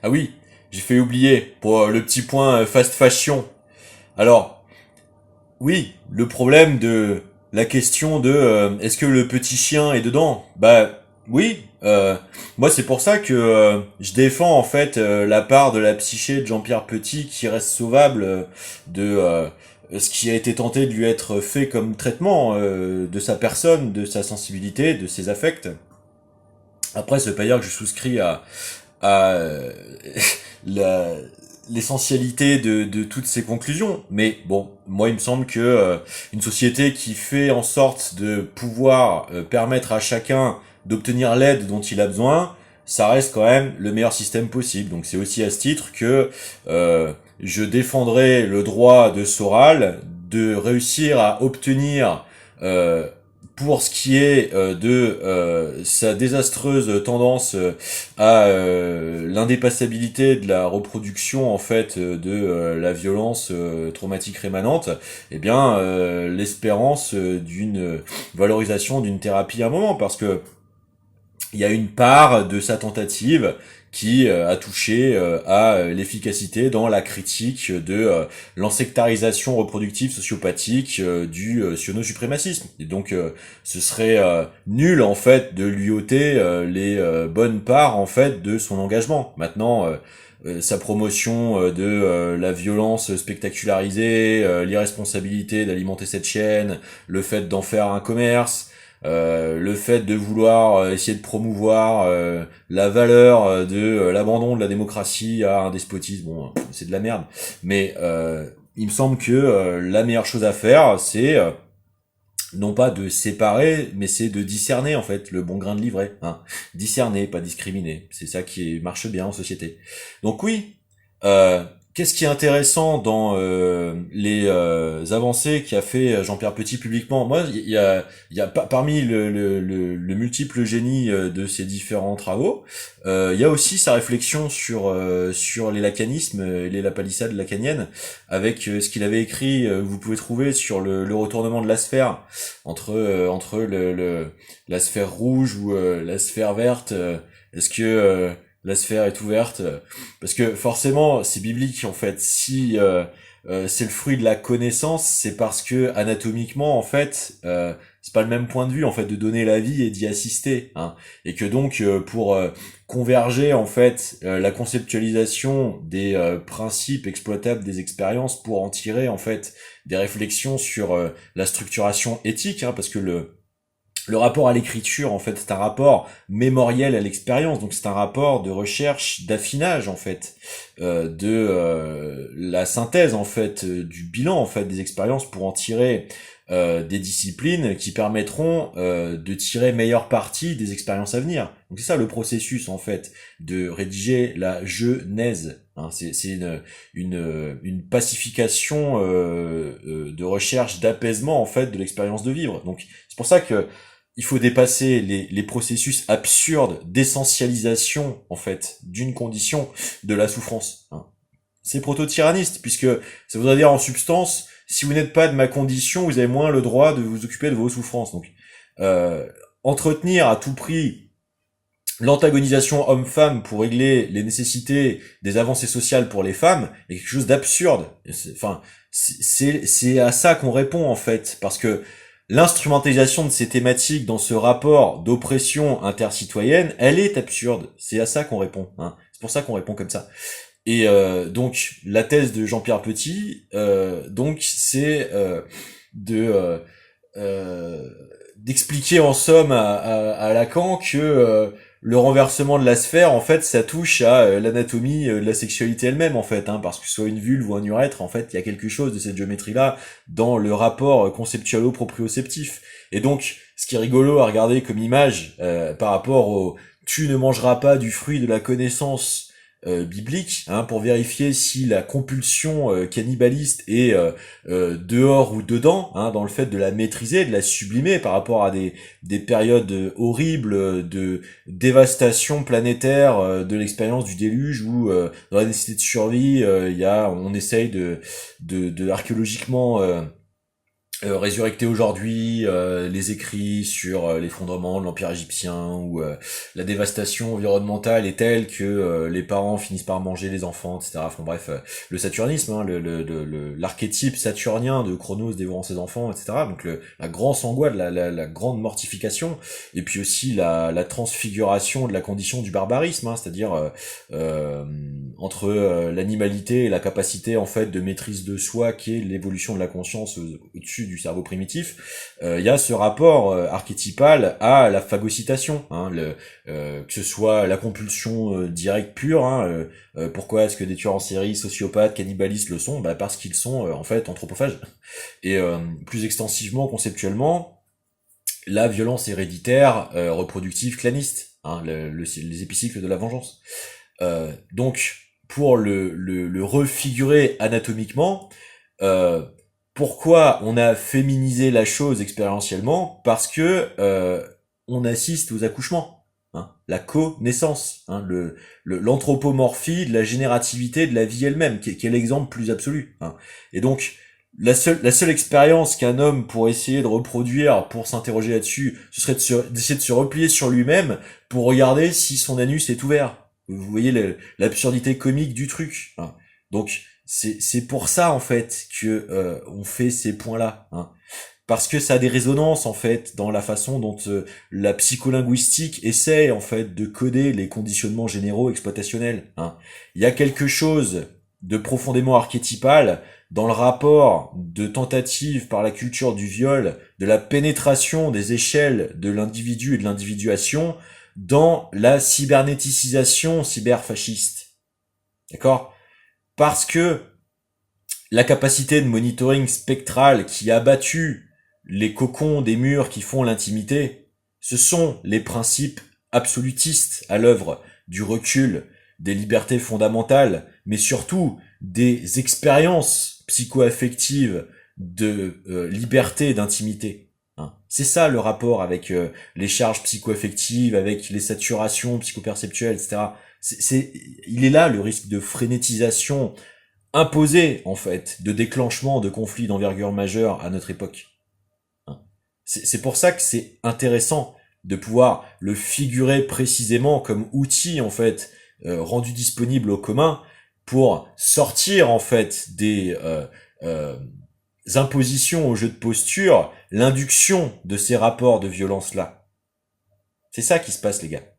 Ah oui, j'ai fait oublier pour le petit point fast fashion. Alors, oui, le problème de la question de est-ce que le petit chien est dedans? Bah oui, moi c'est pour ça que je défends en fait la part de la psyché de Jean-Pierre Petit qui reste sauvable de ce qui a été tenté de lui être fait comme traitement de sa personne, de sa sensibilité, de ses affects. Après, ça veut pas dire que je souscris à la- l'essentialité de toutes ces conclusions. Mais bon, moi il me semble que une société qui fait en sorte de pouvoir permettre à chacun d'obtenir l'aide dont il a besoin, ça reste quand même le meilleur système possible. Donc c'est aussi à ce titre que je défendrai le droit de Soral de réussir à obtenir pour ce qui est de sa désastreuse tendance à l'indépassabilité de la reproduction en fait de la violence traumatique rémanente, eh bien l'espérance d'une valorisation d'une thérapie à un moment, parce que il y a une part de sa tentative qui a touché à l'efficacité dans la critique de l'ensectarisation reproductive sociopathique du siono-suprémacisme. Et donc ce serait nul en fait de lui ôter les bonnes parts en fait de son engagement. Maintenant sa promotion de la violence spectacularisée, l'irresponsabilité d'alimenter cette chaîne, le fait d'en faire un commerce, le fait de vouloir essayer de promouvoir la valeur de l'abandon de la démocratie à un despotisme, bon, c'est de la merde. Mais il me semble que la meilleure chose à faire, c'est non pas de séparer, mais c'est de discerner en fait le bon grain de livret. Hein. Discerner, pas discriminer. C'est ça qui marche bien en société. Donc oui, euh, qu'est-ce qui est intéressant dans les avancées qu'a fait Jean-Pierre Petit publiquement? Moi, il y a parmi le multiple génie de ses différents travaux, il y a aussi sa réflexion sur les lacanismes, les la palissade lacanienne, avec ce qu'il avait écrit. Vous pouvez trouver sur le retournement de la sphère entre la sphère rouge ou la sphère verte. Est-ce que la sphère est ouverte? Parce que forcément, c'est biblique en fait. Si c'est le fruit de la connaissance, c'est parce que anatomiquement en fait, c'est pas le même point de vue en fait de donner la vie et d'y assister, hein. Et que donc pour converger en fait la conceptualisation des principes exploitables des expériences pour en tirer en fait des réflexions sur la structuration éthique, hein, parce que le rapport à l'écriture, en fait, c'est un rapport mémoriel à l'expérience, donc c'est un rapport de recherche, d'affinage, en fait, de la synthèse, en fait, du bilan, en fait, des expériences pour en tirer des disciplines qui permettront de tirer meilleure partie des expériences à venir. Donc c'est ça le processus, en fait, de rédiger la genèse. Hein, c'est une pacification de recherche, d'apaisement, en fait, de l'expérience de vivre. Donc c'est pour ça que il faut dépasser les processus absurdes d'essentialisation, en fait, d'une condition de la souffrance. Hein. C'est proto-tyranniste, puisque ça voudrait dire en substance, si vous n'êtes pas de ma condition, vous avez moins le droit de vous occuper de vos souffrances. Donc, euh, entretenir à tout prix l'antagonisation homme-femme pour régler les nécessités des avancées sociales pour les femmes est quelque chose d'absurde. Enfin, c'est à ça qu'on répond en fait, parce que l'instrumentalisation de ces thématiques dans ce rapport d'oppression intercitoyenne, elle est absurde. C'est à ça qu'on répond. Hein. C'est pour ça qu'on répond comme ça. Et donc la thèse de Jean-Pierre Petit, donc c'est de euh, d'expliquer en somme à Lacan que le renversement de la sphère, en fait, ça touche à l'anatomie de la sexualité elle-même, en fait, hein, parce que ce soit une vulve ou un urètre, en fait, il y a quelque chose de cette géométrie-là dans le rapport conceptualo-proprioceptif. Et donc, ce qui est rigolo à regarder comme image par rapport au «tu ne mangeras pas du fruit de la connaissance» biblique, hein, pour vérifier si la compulsion cannibaliste est dehors ou dedans, hein, dans le fait de la maîtriser, de la sublimer par rapport à des périodes horribles de dévastation planétaire de l'expérience du déluge, où dans la nécessité de survie, on essaye de archéologiquement résurrecter aujourd'hui les écrits sur l'effondrement de l'Empire égyptien ou la dévastation environnementale est telle que les parents finissent par manger les enfants, etc. Enfin bref, le saturnisme, hein, l'archétype saturnien de Chronos dévorant ses enfants, etc. Donc la grande sangoie, la grande mortification, et puis aussi la transfiguration de la condition du barbarisme, hein, c'est-à-dire entre l'animalité et la capacité en fait de maîtrise de soi qui est l'évolution de la conscience au-dessus du cerveau primitif, il y a ce rapport archétypal à la phagocytation, hein, que ce soit la compulsion directe pure, hein, pourquoi est-ce que des tueurs en série, sociopathes, cannibalistes le sont? Bah parce qu'ils sont en fait anthropophages. Et plus extensivement, conceptuellement, la violence héréditaire, reproductive, claniste, hein, les épicycles de la vengeance. Donc, pour le refigurer anatomiquement, pourquoi on a féminisé la chose expérientiellement? Parce que on assiste aux accouchements, hein, la co-naissance, hein, l'anthropomorphie de la générativité de la vie elle-même, qui est l'exemple plus absolu. Hein. Et donc, la seule expérience qu'un homme pourrait essayer de reproduire pour s'interroger là-dessus, ce serait d'essayer de se replier sur lui-même pour regarder si son anus est ouvert. Vous voyez l'absurdité comique du truc. Hein. Donc, c'est pour ça en fait que on fait ces points-là, hein. Parce que ça a des résonances en fait dans la façon dont la psycholinguistique essaie en fait de coder les conditionnements généraux exploitationnels, hein. Il y a quelque chose de profondément archétypal dans le rapport de tentative par la culture du viol, de la pénétration des échelles de l'individu et de l'individuation dans la cybernéticisation cyberfasciste. D'accord ? Parce que la capacité de monitoring spectral qui a battu les cocons des murs qui font l'intimité, ce sont les principes absolutistes à l'œuvre du recul des libertés fondamentales, mais surtout des expériences psycho-affectives de liberté et d'intimité. Hein. C'est ça le rapport avec les charges psycho-affectives, avec les saturations psychoperceptuelles, etc. Il est là le risque de frénétisation imposé, en fait, de déclenchement de conflits d'envergure majeure à notre époque. Hein. C'est pour ça que c'est intéressant de pouvoir le figurer précisément comme outil, en fait, rendu disponible au commun pour sortir, en fait, des impositions au jeu de posture, l'induction de ces rapports de violence-là. C'est ça qui se passe, les gars.